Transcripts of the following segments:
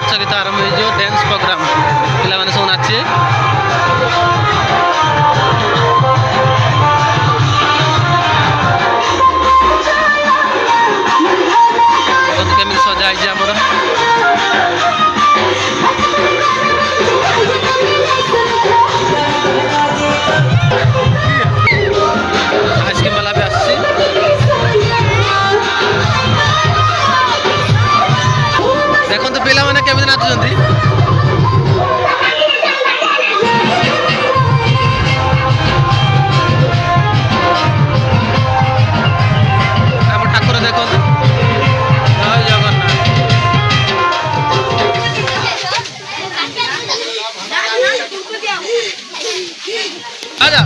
नाच गीत आरंभ हो डांस प्रोग्राम पे सब नाचे केमी सजा आमर आइसक्रीम वाला भी आस देखो तो पिला मैंने केमी नाचुंट ठाकुर देखो जय जगन्नाथ आजा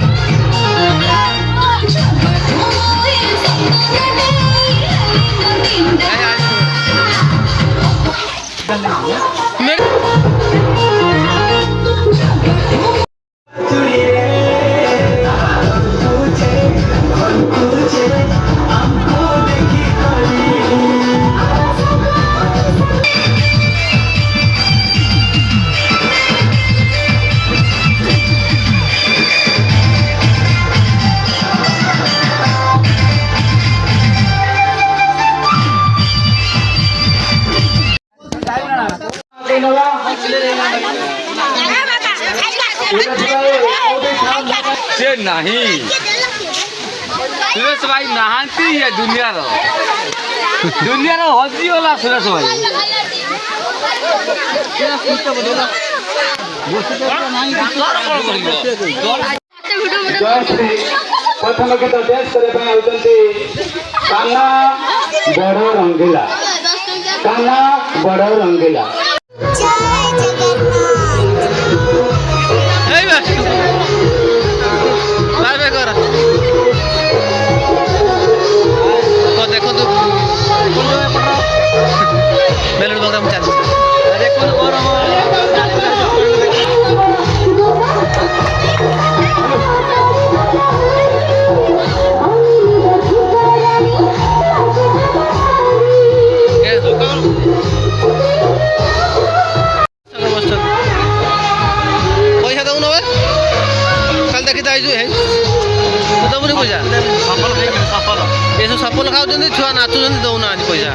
से नहीं सुरेश भाई नहाती है दुनिया रो हजी वाला सुरेश भाई प्रथम गीत डांस करने कान्हा बड़ रंगीला कान्हा बड़ रंगीला देखो तो बेलूर प्रोग्राम चलती पैसा दौन कल देखी दबुनी पैसा ये सब सफल खाऊ छुआ नाचुं दौना पैसा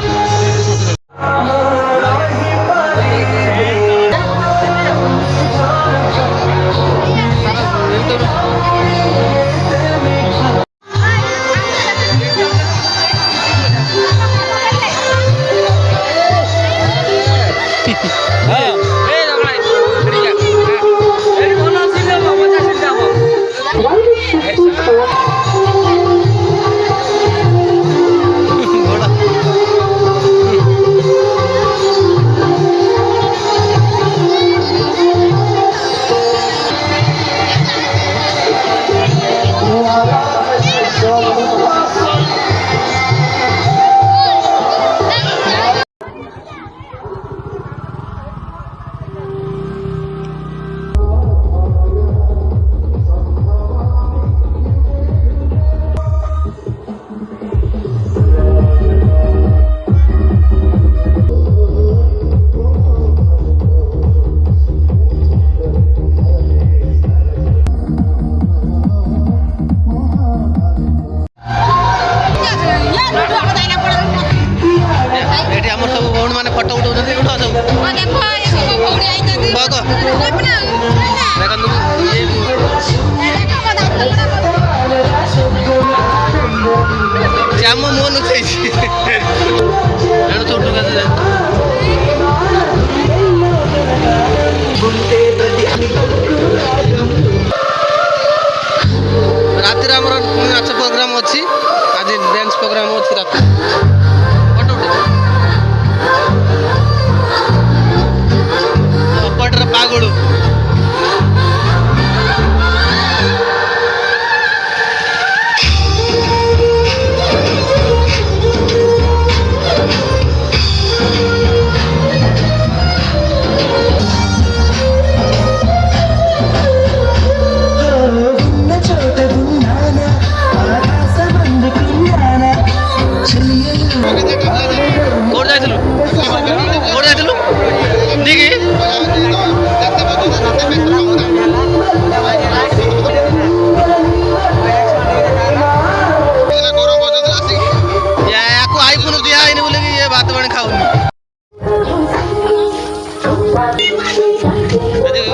श्याम मोहन छोटू राति नाच प्रोग्राम अच्छी आज डांस प्रोग्राम अच्छी राति अपटर पागुड़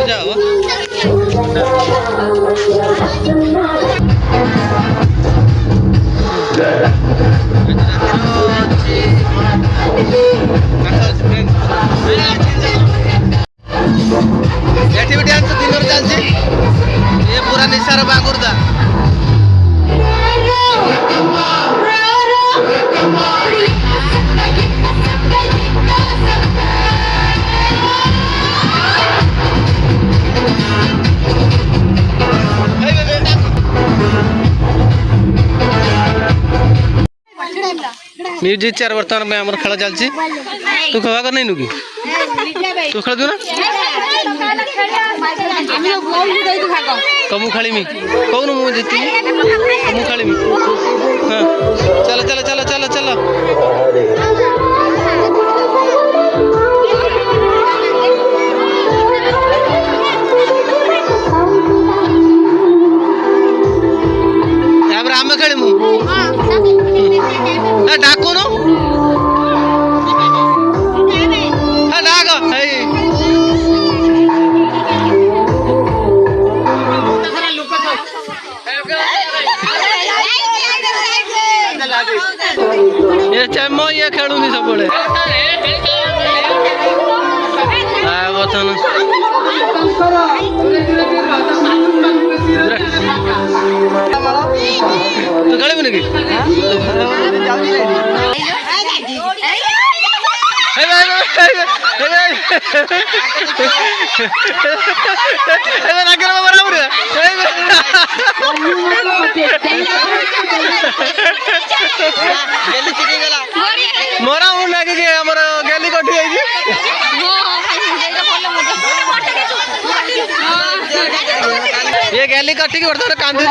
ପୂଜା ହବ। ଏଠି ବି ଡ୍ୟାନ୍ସ ଦିନରେ ଚାଲିଛି। ଏ ପୁରା ନିଶାର ବାଗୁର୍ଦା। म्यूजिक चेयर बर्तमान में आमर खेल चलती। तू खबा कर नहीं कि तू खेल ना कमु खेमी कौन मुझे जीती कमु खेमी। हाँ चलो चलो चलो चलो चलो आम खेमु डाकुन डाक ये चम ये खेलुनी सब तू खेलबुनि कि मोरा लगे गेली कटि ये गेली कटिक बर्तमान कांदी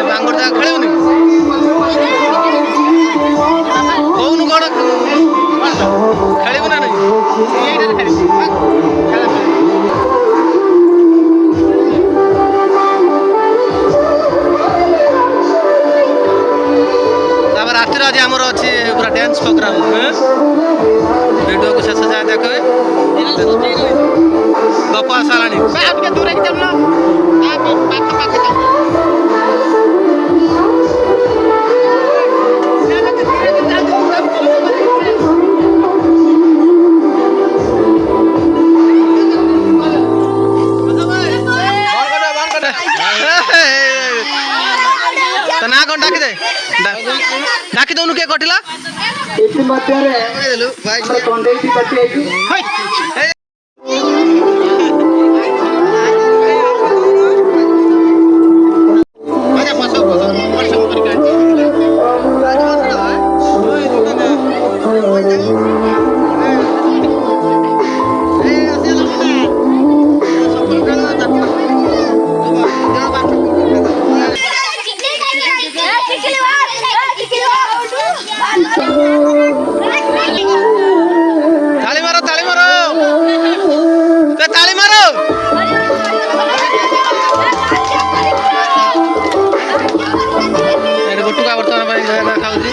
बांगुर जा खेलुनि कौन कौन खेलबु ना नहीं रात आज आमर अच्छी पूरा डांस प्रोग्राम वीडियो को शेष जाए देखे गप आसाला तो ना कौन डाकी दे डाकी दौनु के कटिला इति मध्यरे कंडेई कटि ताली मारो ताली मारो तो ताली मारो एरे गुटुका बर्तमान भाई गया खाउजी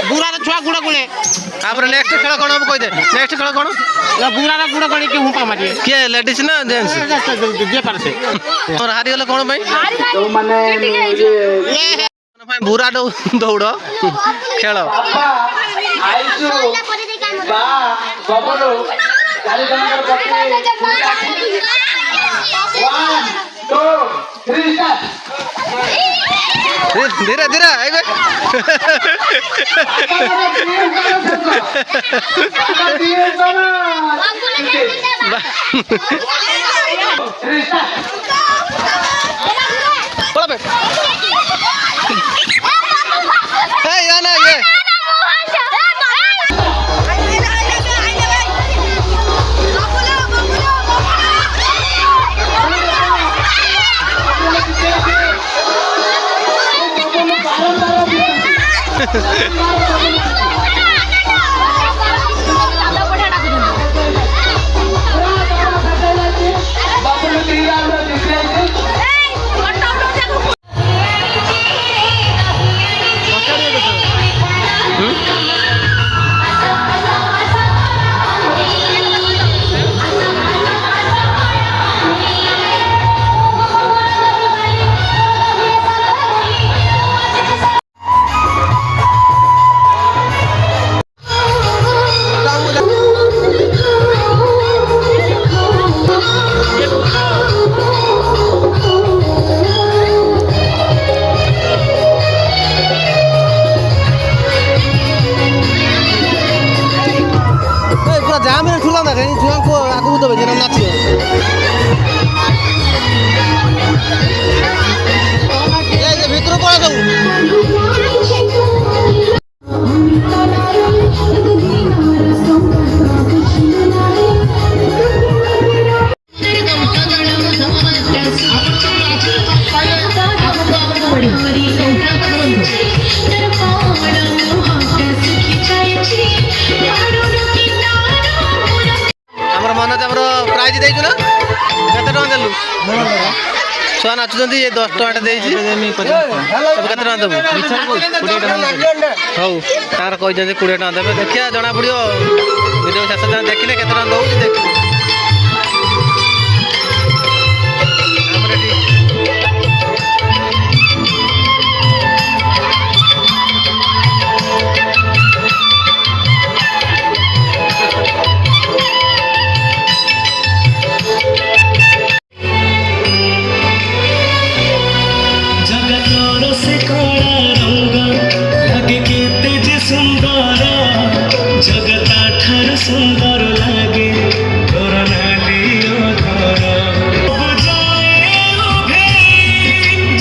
बुरा छुआ गुड़ा गुड़े नेक्स्ट खेल कौन हम कह दे नेक्स्ट खेल कौन बुरा गुड़ा गड़ी के हुपा मारे किए लेडीज ना जेंट्स जे पारे से और हारी गले कौन भाई तो माने ये भाई बुरा दौड़ खेल आइसु बा बबलू चारि जनकर पति 1 2 3 स्टार्ट धीरे धीरे आइबे या ना ये ପ୍ରାଇଜ୍ ଦେଇଛୁ ନା କେତେ ଟଙ୍କା ଦେଲୁ ଛୁଆ ନାଚୁଛନ୍ତି ଏ 10 ଟଙ୍କାଟା ଦେଇଛି ଏବେ କେତେ ଟଙ୍କା ଦେବୁ ହଉ ତାଙ୍କର କହିଛନ୍ତି 20 ଟଙ୍କା ଦେବେ ଦେଖିବା ଜଣା ପଡ଼ିବ ଭିଡ଼ିଓ ଶେଷ ଯାଏଁ ଦେଖିଲେ କେତେ ଟଙ୍କା ଦେଉଛି ଦେଖିବୁ ଆମର ଏଠି सुंदर लागे तोरा नालियो धरा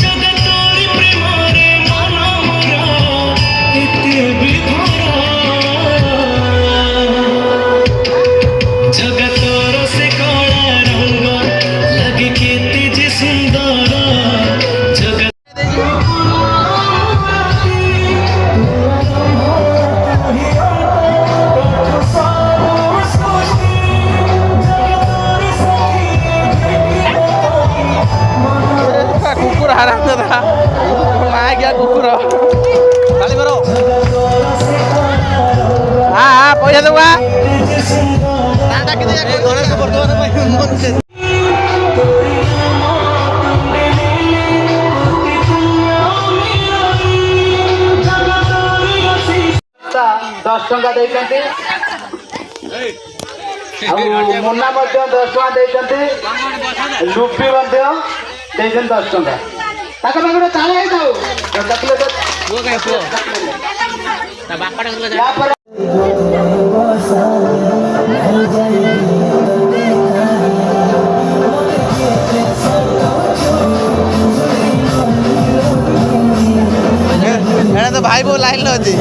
जगतोरी प्रेम रे मन मोरा एते विभोरा जगतोर से कला रंग लागे केते जे सुंदर जगत କୁକୁର ହାରାମ ଦାଦା ମା ଗିଆ କୁକୁର ଖାଲି କର ହଁ ପଇସା ଦେବୁ ଗଣେଶ ବର୍ତ୍ତମାନ ପାଇଁ 10 ଟଙ୍କା ଦେଇଛନ୍ତି ମୁନା ମଧ୍ୟ 10 ଟଙ୍କା ଦେଇଛନ୍ତି ଲୁପି ମଧ୍ୟ ଦେଇଛନ୍ତି 10 ଟଙ୍କା ତାଙ୍କ ପାଖରେ ଗୋଟେ ତାଳ ହେଇଥାଉ तो भाई वो लाइन लो जी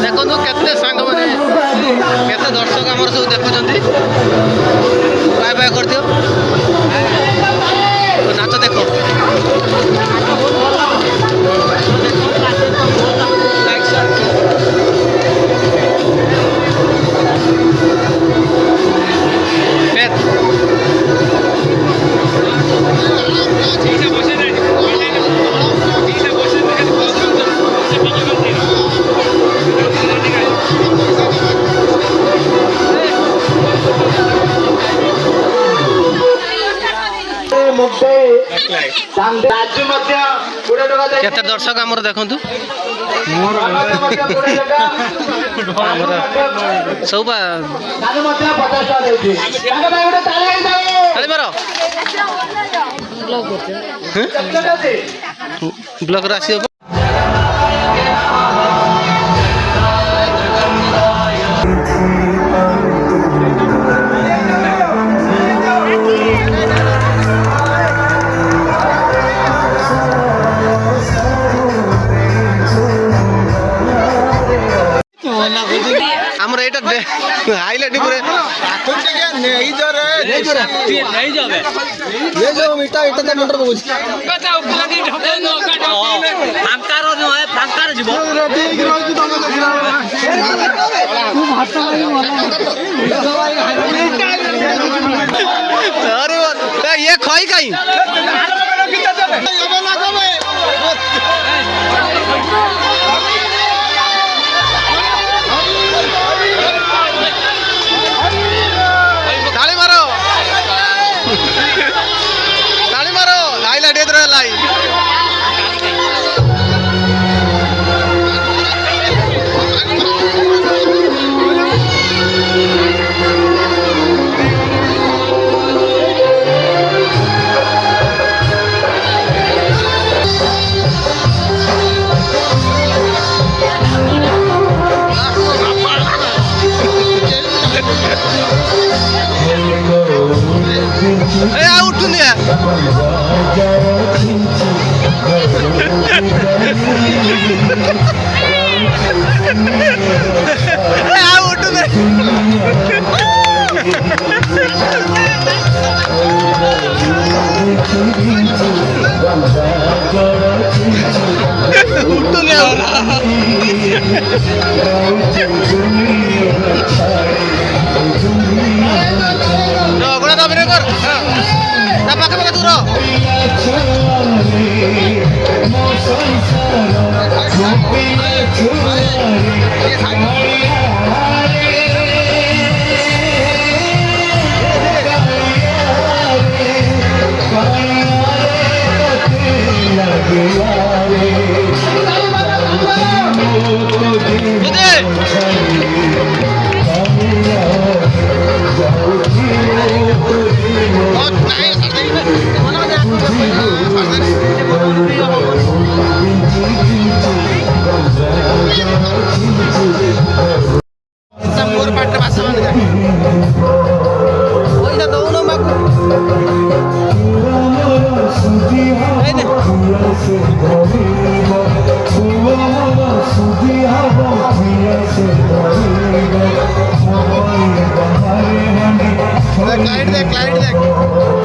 देखो केते सांग माने केते दर्शक आमर सब देखुचंती बाय बाय कर दियो तो नाच देखो केते दर्शक आमर देखंतु सब ब्लॉक राशि ଆମର ଏଇଟା ହାଇଲାଇଟ୍ ଉପରେ ନେଇ ଯାବେ ମିଠା ଏଇଟା ତ ମଟର ପକଉଛି ଫାଙ୍କାର ଯିବ अरे ये खोई कहीं ताली मारो लाइला डेद रहा लाई উঠতুনি আমরা গোড়া দাবি রে কর তা পাকে পাকে দূর লাইট দেখ